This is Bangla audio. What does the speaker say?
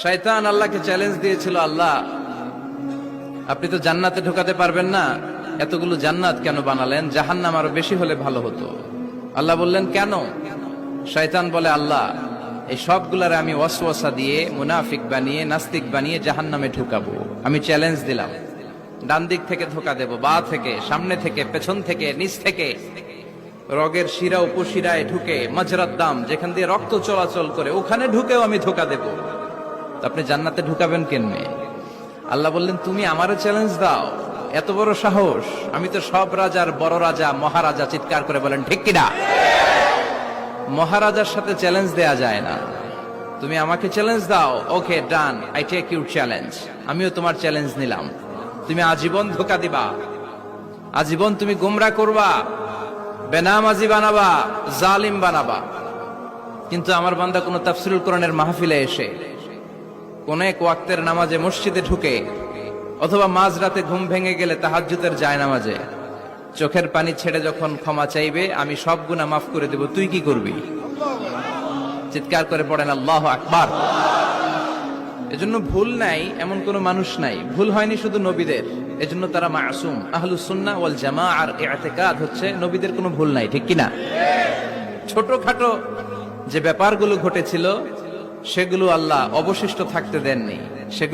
শয়তান আল্লাহকে চ্যালেঞ্জ দিয়েছিল, আল্লাহ আপনি তো জান্নাতে ঢোকাতে পারবেন না, এতগুলো জান্নাত কেন বানালেন? জাহান্নাম আরো বেশি হলে ভালো হতো। আল্লাহ বললেন কেন? শয়তান বলে, আল্লাহ এই সবগুলারে আমি ওয়াসওয়াসা দিয়ে মুনাফিক বানিয়ে নাস্তিক বানিয়ে জাহান্নামে ঢুকাবো। আমি চ্যালেঞ্জ দিলাম, ডান দিক থেকে ধোকা দেব, বা থেকে, সামনে থেকে, পেছন থেকে, নিচ থেকে, রগের শিরা উপশিরায় ঢুকে, মাজরাত দাম যেখান দিয়ে রক্ত চলাচল করে ওখানে ঢুকেও আমি ধোকা দেব। তো আপনি জান্নাতে ঢুকাবেন কেমনে? আল্লাহ বললেন, তুমি আমারও চ্যালেঞ্জ দাও, এত বড় সাহস? আমি তো সব রাজার বড় রাজা, মহারাজা। চিৎকার করে বলেন ঠিক কিনা? মহারাজার সাথে চ্যালেঞ্জ দেয়া যায় না। তুমি আমাকে চ্যালেঞ্জ দাও, ওকে ডান, আই টেক ইউর চ্যালেঞ্জ। আমিও তোমার চ্যালেঞ্জ নিলাম। তুমি আজীবন ধোকা দিবা, আজীবন তুমি গোমরা করবা, বেনামাজি বানাবা, জালিম বানাবা। কিন্তু আমার বান্দা কোন তাফসীরুল কোরআনের মাহফিলে এসে, কোন এক ওয়াক্তের নামাজে মসজিদে ঢুকে, অথবা মাঝরাতে ঘুম ভেঙে গেলে তাহাজ্জুদের জায়নামাজে চোখের পানি ছেড়ে যখন ক্ষমা চাইবে, আমি সব গুনাহ মাফ করে দেব, তুই কি করবি? চিৎকার করে পড়েন আল্লাহু আকবার। এজন্য ভুল নাই এমন কোন মানুষ নাই। ভুল হয়নি শুধু নবীদের, এজন্য তারা মাসুম। আহলুস সুন্নাহ ওয়াল জামাআর ইতিকাদ হচ্ছে নবীদের কোনো ভুল নাই, ঠিক কিনা? ছোটখাটো যে ব্যাপারগুলো ঘটেছিল সেগুলো আল্লাহ অবশিষ্ট থাকতে দেননি, সেগুলো